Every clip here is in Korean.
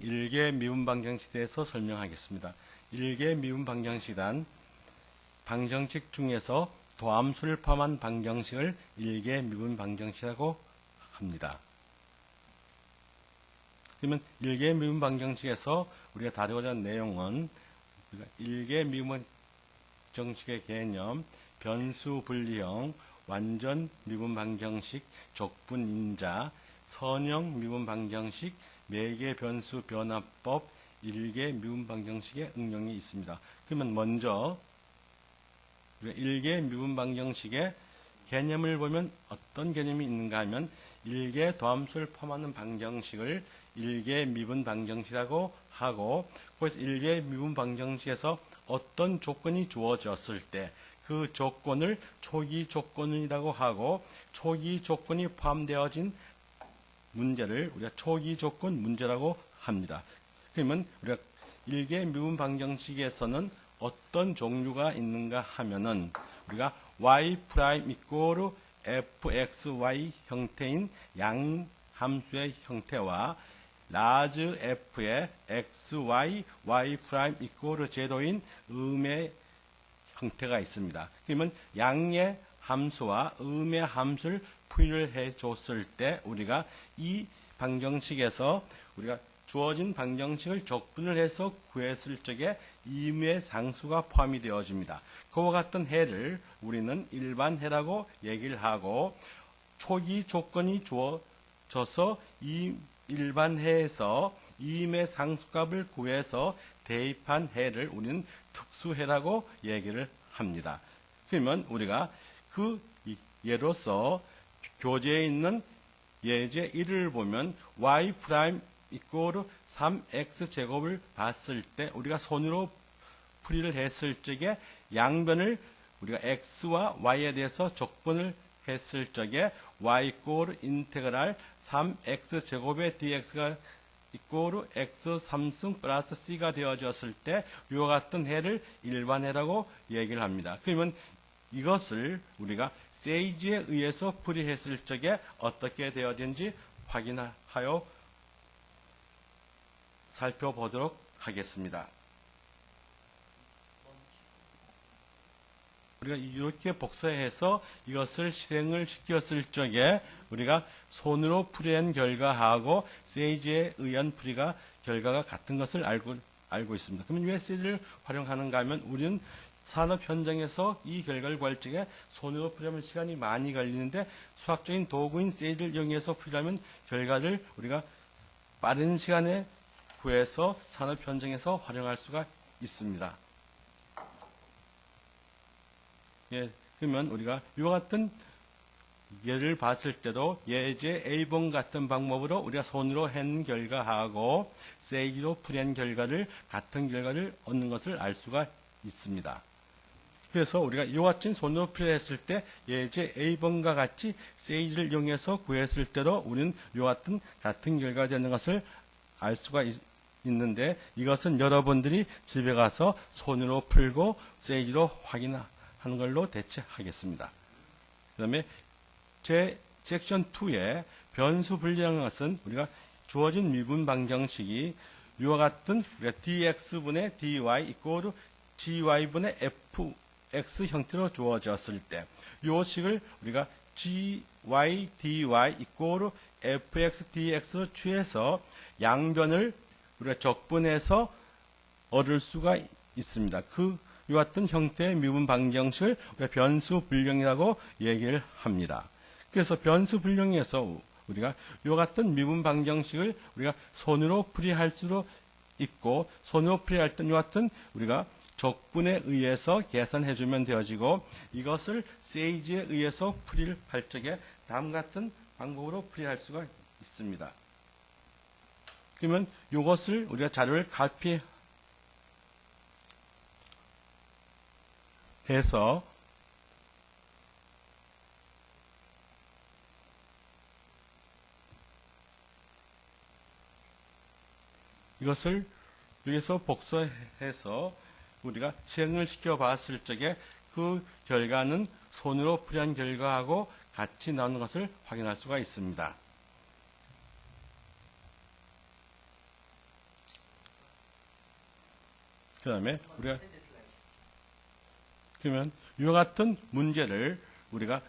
일개 미분 방정식에 대해서 설명하겠습니다. 일개 미분 방정식은 방정식 중에서 도함수를 포함한 방정식을 일개 미분 방정식이라고 합니다. 그러면 일개 미분 방정식에서 우리가 다루고자 하는 내용은 일개 미분 방정식의 개념, 변수 분리형, 완전 미분 방정식, 족분인자, 선형 미분 방정식, 매개 변수 변화법, 일개 미분 방정식의 응용이 있습니다. 그러면 먼저 일개 미분 방정식의 개념을 보면 어떤 개념이 있는가 하면 일개 도함수를 포함하는 방정식을 일개 미분 방정식이라고 하고, 그래서 일개 미분 방정식에서 어떤 조건이 주어졌을 때 그 조건을 초기 조건이라고 하고, 초기 조건이 포함되어진 문제를 우리가 초기 조건 문제라고 합니다. 그러면 우리가 일개 미분 방정식에서는 어떤 종류가 있는가 하면은 우리가 y 프라임 이꼬르 fxy 형태인 양함수의 형태와 라즈 f의 xy y 프라임 이꼬르 제로인 음의 형태가 있습니다. 그러면 양의 함수와 음의 함수를 풀이를 해 줬을 때 우리가 이 방정식에서 우리가 주어진 방정식을 적분을 해서 구했을 적에 임의 상수가 포함이 되어집니다. 그와 같은 해를 우리는 일반해라고 얘기를 하고, 초기 조건이 주어져서 이 일반해에서 임의 상수값을 구해서 대입한 해를 우리는 특수해라고 얘기를 합니다. 그러면 우리가 그 예로서 교재에 있는 예제 1을 보면 y 프라임 이꼬르 3x 제곱을 봤을 때 우리가 손으로 풀이를 했을 적에 양변을 우리가 x와 y에 대해서 적분을 했을 적에 y 이꼬르 인테그랄 3x 제곱의 dx가 이꼬르 x 3승 플러스 c가 되어졌을 때 이와 같은 해를 일반해라고 얘기를 합니다. 그러면 이것을 우리가 세이지에 의해서 풀이했을 적에 어떻게 되어진지 확인하여 살펴보도록 하겠습니다. 우리가 이렇게 복사해서 이것을 실행을 시켰을 적에 우리가 손으로 풀이한 결과하고 세이지에 의한 풀이가 결과가 같은 것을 알고 있습니다. 그러면 왜 세이지를 활용하는가 하면 우리는 산업 현장에서 이 결과를 구할 적에 손으로 풀이하면 시간이 많이 걸리는데 수학적인 도구인 세이지를 이용해서 풀이하면 결과를 우리가 빠른 시간에 구해서 산업 현장에서 활용할 수가 있습니다. 예, 그러면 우리가 이와 같은 예를 봤을 때도 예제 A번 같은 방법으로 우리가 손으로 한 결과하고 세이지로 풀이한 결과를 같은 결과를 얻는 것을 알 수가 있습니다. 그래서 우리가 이와 같은 손으로 풀이했을 때 예제 A번과 같이 세이지를 이용해서 구했을 때도 우리는 이와 같은 결과가 되는 것을 알 수가 있는데, 이것은 여러분들이 집에 가서 손으로 풀고 세이지로 확인하는 걸로 대체하겠습니다. 그 다음에 제 섹션 2의 변수 분리하는 것은 우리가 주어진 미분 방정식이 이와 같은 dx분의 dy 이꼬르 gy분의 fx 형태로 주어졌을 때 이 식을 우리가 gy dy 이꼬르 fx dx로 취해서 양변을 우리가 적분해서 얻을 수가 있습니다. 이와 같은 형태의 미분 방정식을 우리가 변수 분리형이라고 얘기를 합니다. 그래서 변수 분리형에서 우리가 이와 같은 미분 방정식을 우리가 손으로 풀이할 수도 있고, 손으로 풀이할 때 이와 같은 우리가 적분에 의해서 계산해주면 되어지고, 이것을 세이지에 의해서 풀이를 할 적에 다음 같은 방법으로 풀이할 수가 있습니다. 그러면 이것을 우리가 자료를 카피해서 이것을 여기서 복사해서 우리가 실행을 시켜 봤을 적에 그 결과는 손으로 풀이한 결과하고 같이 나오는 것을 확인할 수가 있습니다. 그 다음에 우리가 그러면 이와 같은 문제를 우리가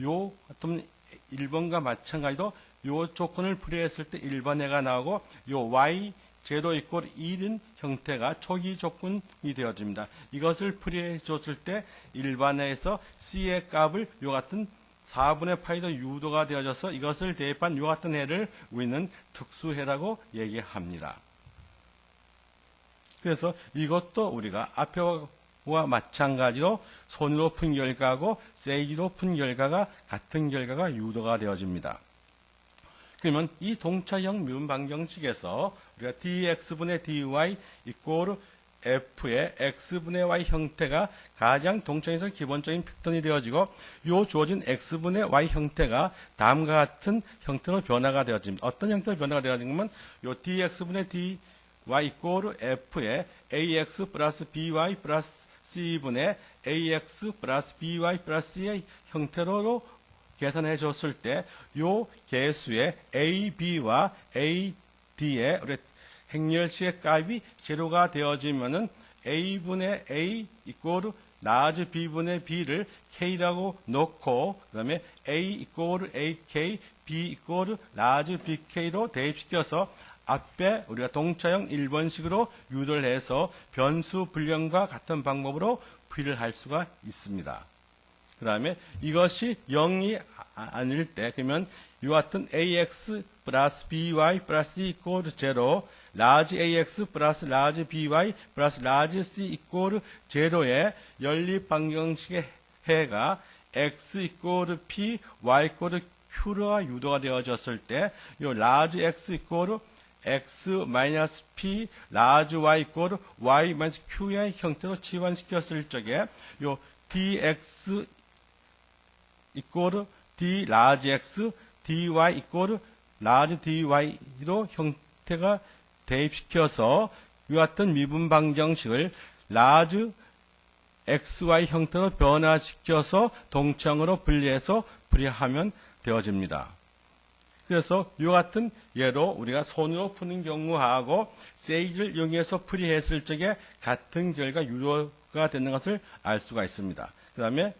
요 같은 1번과 마찬가지로 요 조건을 풀이했을 때 1번에가 나오고 요 y 제로 이꼴 1인 형태가 초기 조건이 되어집니다. 이것을 풀이해 줬을 때 1번에서 c의 값을 요 같은 4분의 파이도 유도가 되어져서 이것을 대입한 요 같은 해를 우리는 특수해라고 얘기합니다. 그래서 이것도 우리가 앞에와 마찬가지로 손으로 푼 결과하고 세이지로 푼 결과가 같은 결과가 유도가 되어집니다. 그러면 이 동차형 미분 방정식에서 우리가 dx분의 dy 이꼴 f의 x분의 y 형태가 가장 동차에서 기본적인 패턴이 되어지고 요 주어진 x분의 y 형태가 다음과 같은 형태로 변화가 되어집니다. 어떤 형태로 변화가 되어지냐면 요 dx분의 dy 이꼴 f의 ax 플러스 by 플러스 c분의 ax 플러스 by 플러스 c의 형태로 계산해 줬을 때 요 개수의 a, b와 a, d의 행렬식의 값이 제로가 되어지면은 a분의 a 이꼴 라지 b분의 b를 k라고 놓고 그다음에 a 이꼴 ak, b 이꼴 라지 bk로 대입시켜서 앞에 우리가 동차형 1번식으로 유도를 해서 변수 불량과 같은 방법으로 풀이를 할 수가 있습니다. 그 다음에 이것이 0이 아닐 때 그러면 이와 같은 ax 플러스 by 플러스 c 이꼴 0 라지 ax 플러스 라지 by 플러스 라지 c 이꼴 0의 연립 방정식의 해가 x 이꼴 p, y 이꼴 q가 유도가 되어졌을 때 이 라지 x 이꼴 x 마이너스 p, 라지 y 이꼴 y 마이너스 q의 형태로 치환시켰을 적에 요 dx 이꼴 d 라지 x, dy 이꼴 라지 dy로 형태가 대입시켜서 이와 같은 미분 방정식을 라지 xy 형태로 변화시켜서 동차형으로 분리해서 풀이하면 되어집니다. 그래서 이와 같은 예로 우리가 손으로 푸는 경우하고 세이지를 이용해서 풀이했을 적에 같은 결과 유도가 되는 것을 알 수가 있습니다. 그 다음에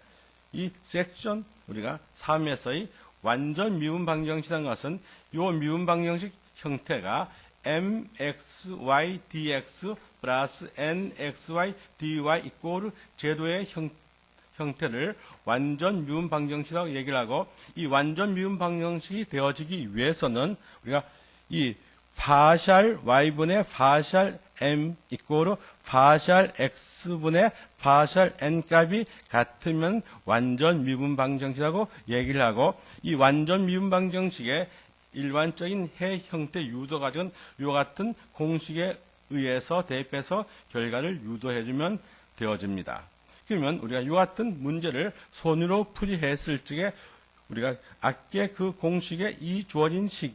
이 섹션 우리가 3에서의 완전 미분 방정식이라는 것은 이 미분 방정식 형태가 mxy dx 플러스 nxy dy 이꼴 제로의 형태를 완전 미분 방정식이라고 얘기를 하고 이 완전 미분 방정식이 되어지기 위해서는 우리가 이 파샬 y분의 파샬 m 이꼴 파샬 x분의 파샬 n 값이 같으면 완전 미분 방정식이라고 얘기를 하고 이 완전 미분 방정식의 일반적인 해 형태 유도 가지고는 이와 같은 공식에 의해서 대입해서 결과를 유도해주면 되어집니다. 그러면 우리가 이와 같은 문제를 손으로 풀이했을 적에 우리가 아까 그 공식에 이 주어진 식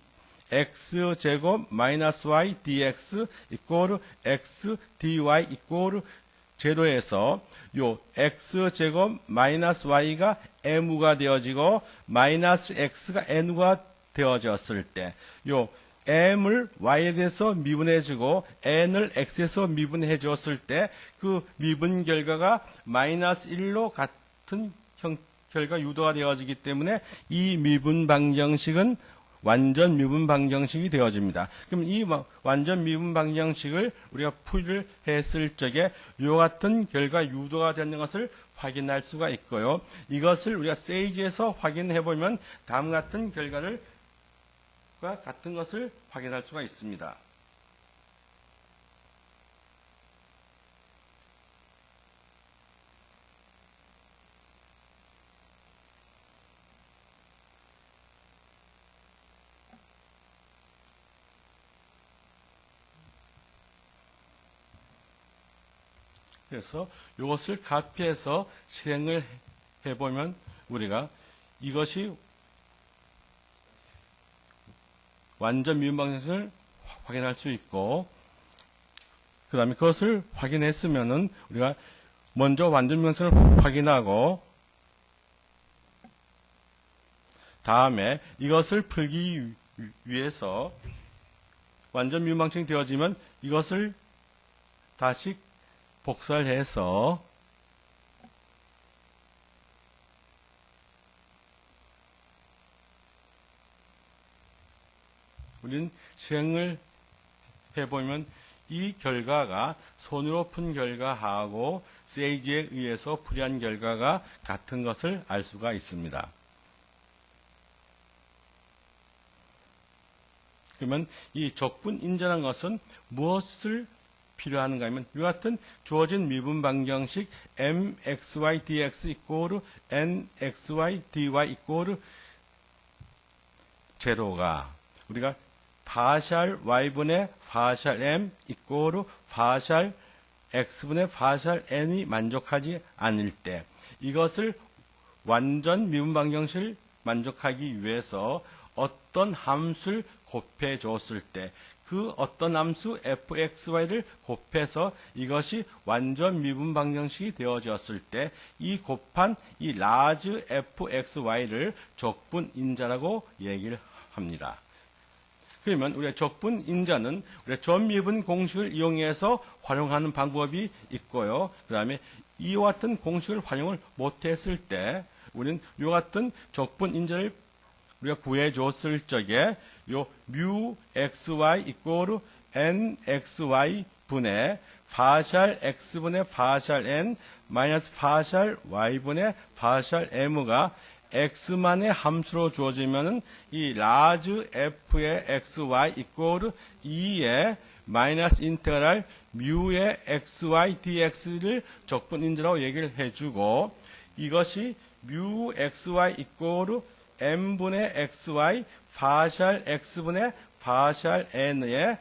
x제곱 마이너스 y dx 이꼴 x dy 이꼴 제로에서 요 x제곱 마이너스 y가 m가 되어지고 마이너스 x가 n가 되어졌을 때 요 m을 y에 대해서 미분해주고 n을 x에서 미분해 줬을 때 그 미분 결과가 마이너스 1로 같은 결과 유도가 되어지기 때문에 이 미분 방정식은 완전 미분 방정식이 되어집니다. 그럼 이 완전 미분 방정식을 우리가 풀이를 했을 적에 이와 같은 결과 유도가 되는 것을 확인할 수가 있고요. 이것을 우리가 세이지에서 확인해 보면 다음 같은 결과를 같은 것을 확인할 수가 있습니다. 그래서 이것을 카피해서 실행을 해보면 우리가 이것이 완전 미분 방정식을 확인할 수 있고 그 다음에 그것을 확인했으면은 우리가 먼저 완전 미분 방정식을 확인하고 다음에 이것을 풀기 위해서 완전 미분 방정식이 되어지면 이것을 다시 복사해서 우리는 실행을 해보면 이 결과가 손으로 푼 결과하고 세이지에 의해서 풀이한 결과가 같은 것을 알 수가 있습니다. 그러면 이 적분 인자라는 것은 무엇을 필요한가 하면 이와 같은 주어진 미분 방정식 mxy dx 이꼬르 nxy dy 이꼬르 제로가 우리가 파샬 y분의 파샬 m 이꼬르 파샬 x분의 파샬 n이 만족하지 않을 때 이것을 완전 미분 방정식을 만족하기 위해서 어떤 함수를 곱해 줬을 때 그 어떤 함수 fxy를 곱해서 이것이 완전 미분 방정식이 되어졌을 때 이 곱한 이 라지 fxy를 적분 인자라고 얘기를 합니다. 그러면 우리가 적분 인자는 우리가 전미분 공식을 이용해서 활용하는 방법이 있고요. 그 다음에 이와 같은 공식을 활용을 못했을 때 우리는 이와 같은 적분 인자를 우리가 구해줬을 적에 요 뮤 xy 이꼬르 nxy 분의 파샬 x분의 파샬 n 마이너스 파샬 y분의 파샬 m가 x만의 함수로 주어지면은 이 라지 f의 xy 이꼬르 2의 마이너스 인테그랄 뮤의 xy dx를 적분 인자라고 얘기를 해주고 이것이 뮤 xy 이꼬르 m분의 xy 파샬 x분의 파샬 n의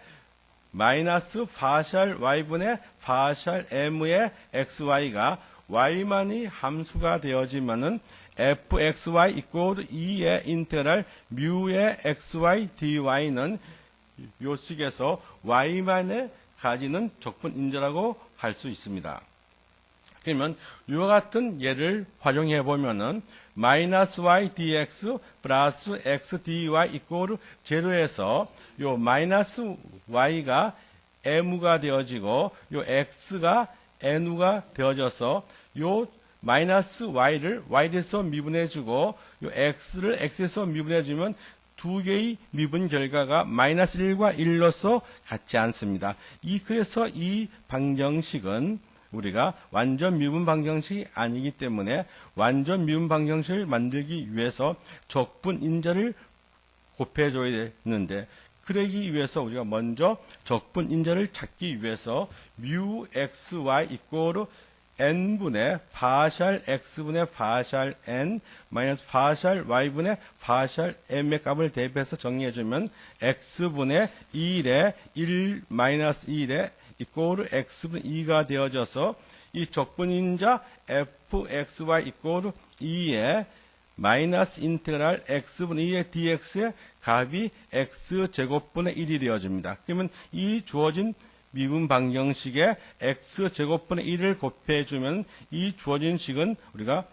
마이너스 파샬 y분의 파샬 m의 xy가 y만이 함수가 되어지면은 fxy 이꼬르 2의 인테그랄 뮤의 xy dy는 요 식에서 y만에 가지는 적분 인자라고 할 수 있습니다. 그러면 이와 같은 예를 활용해 보면은 마이너스 y dx 플러스 x dy 이꼬르 제로에서 요 마이너스 y가 m가 되어지고 요 x가 n가 되어져서 요 마이너스 y를 y에서 미분해주고 요 x를 x에서 미분해주면 두 개의 미분 결과가 마이너스 1과 1로서 같지 않습니다. 그래서 이 방정식은 우리가 완전 미분 방정식이 아니기 때문에 완전 미분 방정식을 만들기 위해서 적분 인자를 곱해줘야 되는데 그러기 위해서 우리가 먼저 적분 인자를 찾기 위해서 뮤 xy 이꼬르 n분의 파샬 x분의 파샬 n 마이너스 파샬 y분의 파샬 m의 값을 대입해서 정리해주면 x분의 1의 1 마이너스 1의 이꼬르 x분의 2가 되어져서 이 적분인자 fxy 이꼬르 2의 마이너스 인테그랄 x분의 2의 dx의 값이 x제곱분의 1이 되어집니다. 그러면 이 주어진 미분 방정식에 x제곱분의 1을 곱해주면 이 주어진 식은 우리가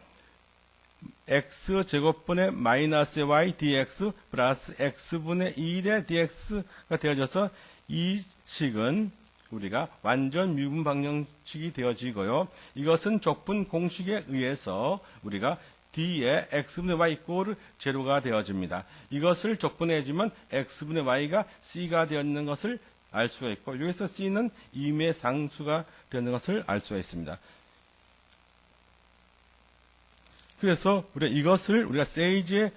x제곱분의 마이너스 y dx 플러스 x분의 1의 dx가 되어져서 이 식은 우리가 완전 미분 방정식이 되어지고요. 이것은 적분 공식에 의해서 우리가 d의 x분의 y 이꼬르 제로가 되어집니다. 이것을 적분해주면 x분의 y가 c가 되었는 것을 알 수가 있고 여기서 c는 임의 상수가 되는 것을 알 수가 있습니다. 그래서 이것을 우리가 세이지에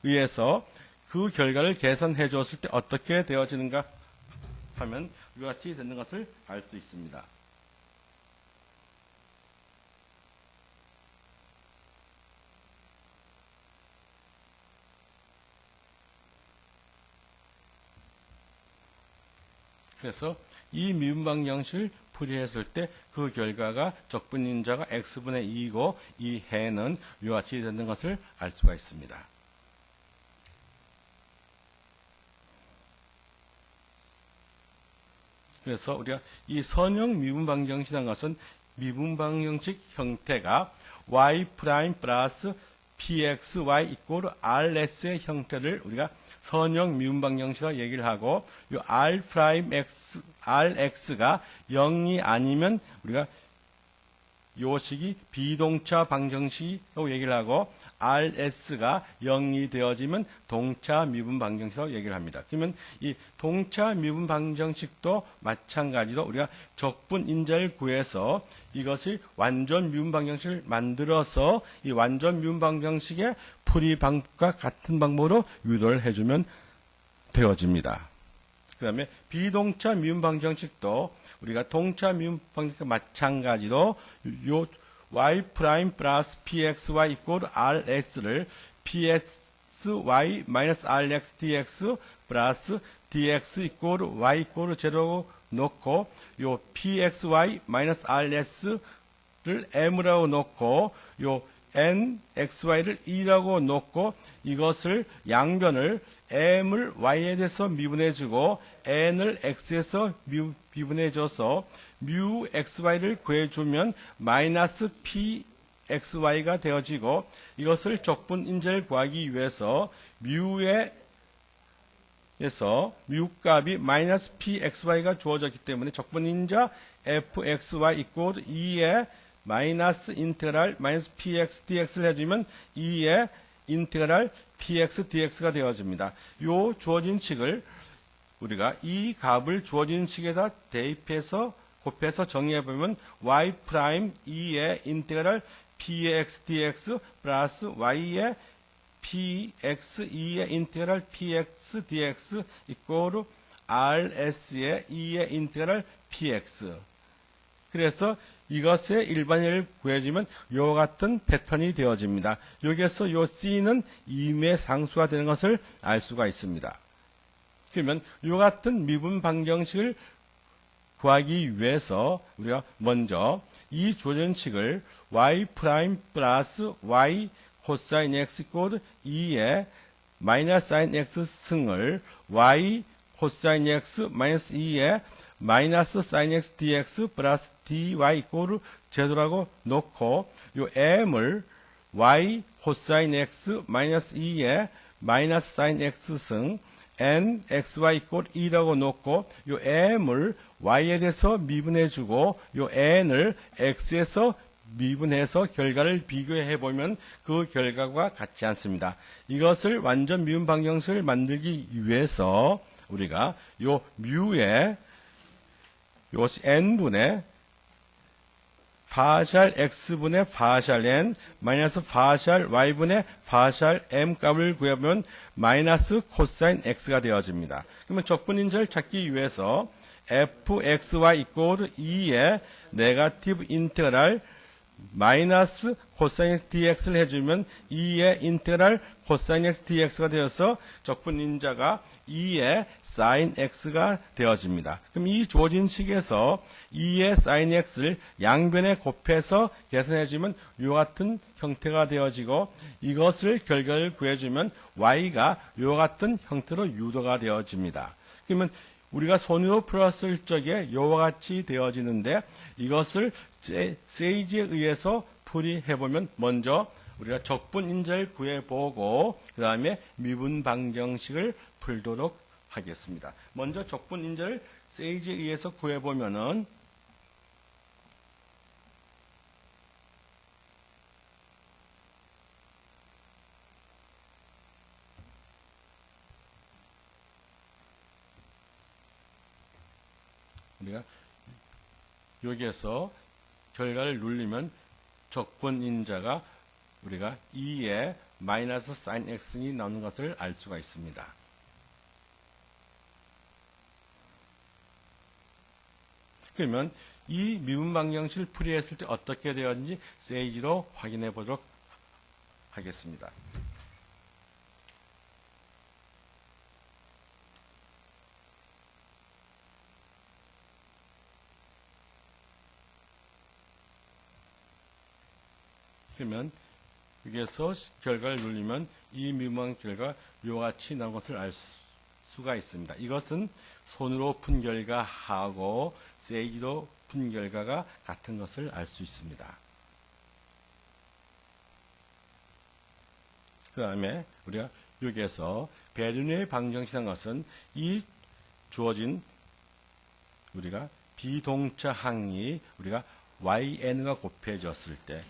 의해서 그 결과를 계산해 줬을 때 어떻게 되어지는가 하면 이와 같이 되는 것을 알 수 있습니다. 그래서 이 미분 방정식을 풀이했을 때 그 결과가 적분인자가 x분의 2이고 이 해는 이와 같이 되는 것을 알 수가 있습니다. 그래서 우리가 이 선형 미분 방정식이라는 것은 미분 방정식 형태가 y' 플러스 pxy 이꼬르 rs의 형태를 우리가 선형 미분 방정식으로 얘기를 하고, 이 rx가 0이 아니면 우리가 요 식이 비동차 방정식이라고 얘기를 하고, rs가 0이 되어지면 동차 미분 방정식이라고 얘기를 합니다. 그러면 이 동차 미분 방정식도 마찬가지로 우리가 적분 인자를 구해서 이것을 완전 미분 방정식을 만들어서 이 완전 미분 방정식의 풀이 방법과 같은 방법으로 유도를 해주면 되어집니다. 그 다음에 비동차 미분 방정식도 우리가 동차 미분 방정식과 마찬가지로 요 y 프라임 플러스 pxy 이꼴 rs를 pxy 마이너스 rx dx 플러스 dx 이꼴 y 이꼴 제로로 놓고, 요 pxy 마이너스 rs를 m이라고 놓고, 요 nxy를 2라고 놓고, 이것을 양변을 m을 y에 대해서 미분해주고 n을 x에서 미분해줘서 뮤 xy를 구해주면 마이너스 pxy가 되어지고, 이것을 적분 인자를 구하기 위해서 뮤 값이 마이너스 pxy가 주어졌기 때문에 적분 인자 fxy 이꼴 2에 마이너스 인테그랄 마이너스 px dx를 해주면 2에 인테그랄 px dx가 되어집니다. 요 주어진 식을 우리가 이 값을 주어진 식에다 대입해서 곱해서 정리해보면 y 프라임 2의 인테그랄 px dx 플러스 y의 px 2의 인테그랄 px dx 이꼬르 rs의 2의 인테그랄 px. 그래서 이것의 일반을 구해주면 요 같은 패턴이 되어집니다. 여기에서 요 c는 임의 상수가 되는 것을 알 수가 있습니다. 그러면 요 같은 미분 방정식을 구하기 위해서 우리가 먼저 이 주어진식을 y 프라임 플러스 y 코사인 x 이꼴 2의 마이너스 사인 x 승을 y 코사인 x 마이너스 2의 마이너스 사인 x dx 플러스 dy 이꼴 제도라고 놓고, 요 m을 y 코사인 x 마이너스 2의 마이너스 사인 x 승 n xy 이꼴 2라고 놓고, 요 m을 y에 대해서 미분해주고 요 n을 x에서 미분해서 결과를 비교해 보면 그 결과가 같지 않습니다. 이것을 완전 미분 방정식을 만들기 위해서 우리가 요 뮤의 요 n분의 파샬 x분의 파샬 n 마이너스 파샬 y분의 파샬 m 값을 구해보면 마이너스 코사인 x가 되어집니다. 그러면 적분인자를 찾기 위해서 fxy 이꼴 2의 네거티브 인테그랄 마이너스 코사인 x dx를 해주면 2의 인테그랄 코사인 x dx가 되어서 적분인자가 2의 사인 x가 되어집니다. 그럼 이 주어진 식에서 2의 사인 x를 양변에 곱해서 계산해주면 이와 같은 형태가 되어지고, 이것을 결과를 구해주면 y가 이와 같은 형태로 유도가 되어집니다. 그러면 우리가 손으로 풀었을 적에 이와 같이 되어지는데, 이것을 세이지에 의해서 풀이해보면 먼저 우리가 적분 인자를 구해보고 그 다음에 미분 방정식을 풀도록 하겠습니다. 먼저 적분 인자를 세이지에 의해서 구해보면은 우리가 여기에서 결과를 누르면 적분 인자가 우리가 2의 마이너스 사인 x이 나오는 것을 알 수가 있습니다. 그러면 이 미분 방정식을 풀이했을 때 어떻게 되었는지 세이지로 확인해 보도록 하겠습니다. 그러면 여기에서 결과를 누르면 이 미분 결과 이와 같이 나온 것을 알 수가 있습니다. 이것은 손으로 푼 결과하고 세이지로 푼 결과가 같은 것을 알 수 있습니다. 그 다음에 우리가 여기에서 배륜의 방정식이라는 것은 이 주어진 우리가 비동차 항이 우리가yn과 곱해졌을 때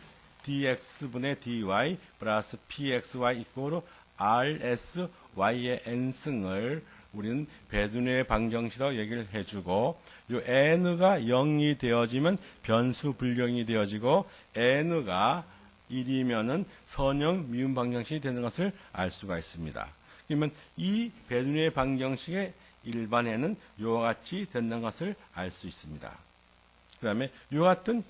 dx분의 dy 플러스 pxy 이꼬로 rs y의 n승을 우리는 배륜의 방정식이라고 얘기를 해주고 요 n가 0이 되어지면 변수 불령이 되어지고 n가 1이면은 선형 미분 방정식이 되는 것을 알 수가 있습니다. 그러면 이 배륜의 방정식의 일반에는 이와 같이 된다는 것을 알 수 있습니다. 그 다음에 이와 같은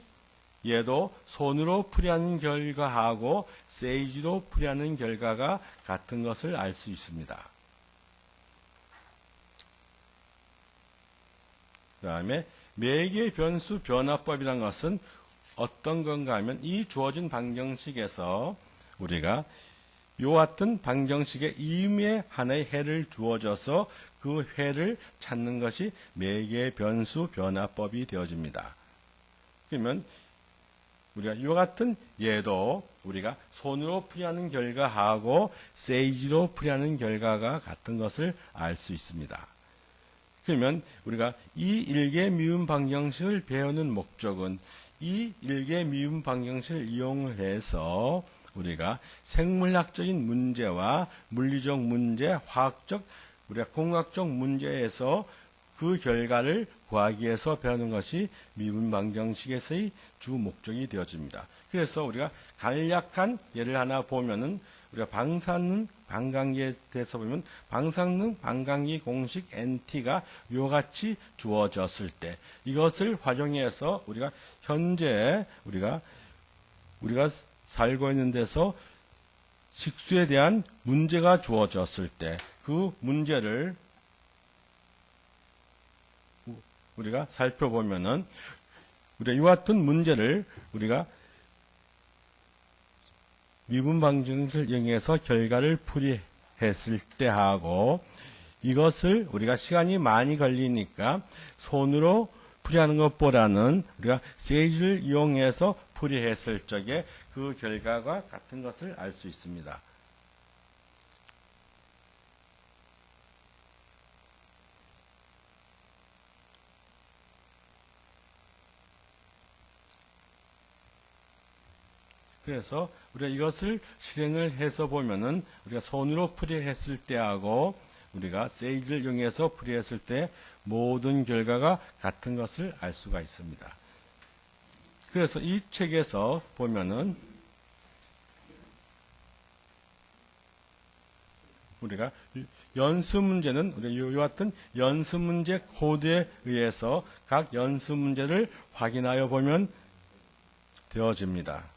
얘도 손으로 풀이하는 결과하고 세이지로 풀이하는 결과가 같은 것을 알 수 있습니다. 그 다음에 매개 변수 변화법이라는 것은 어떤 건가 하면 이 주어진 방정식에서 우리가 이와 같은 방정식의 임의의 하나의 해를 주어져서 그 해를 찾는 것이 매개 변수 변화법이 되어집니다. 그러면 우리가 이와 같은 예도 우리가 손으로 풀이하는 결과하고 세이지로 풀이하는 결과가 같은 것을 알 수 있습니다. 그러면 우리가 이 일개 미분 방정식을 배우는 목적은 이 일개 미분 방정식을 이용해서 우리가 생물학적인 문제와 물리적 문제, 화학적, 우리가 공학적 문제에서 그 결과를 구하기 위해서 배우는 것이 미분 방정식에서의 주 목적이 되어집니다. 그래서 우리가 간략한 예를 하나 보면은 우리가 방사능 반감기에 대해서 보면 방사능 반감기 공식 NT가 이와 같이 주어졌을 때 이것을 활용해서 우리가 현재 우리가 살고 있는 데서 식수에 대한 문제가 주어졌을 때 그 문제를 우리가 살펴보면은 우리가 이와 같은 문제를 우리가 미분 방정식을 이용해서 결과를 풀이했을 때 하고 이것을 우리가 시간이 많이 걸리니까 손으로 풀이하는 것보다는 우리가 세이지를 이용해서 풀이했을 적에 그 결과가 같은 것을 알 수 있습니다. 그래서 우리가 이것을 실행을 해서 보면은 우리가 손으로 풀이했을 때하고 우리가 세이지를 이용해서 풀이했을 때 모든 결과가 같은 것을 알 수가 있습니다. 그래서 이 책에서 보면은 우리가 연습 문제는 우리가 이와 같은 연습 문제 코드에 의해서 각 연습 문제를 확인하여 보면 되어집니다.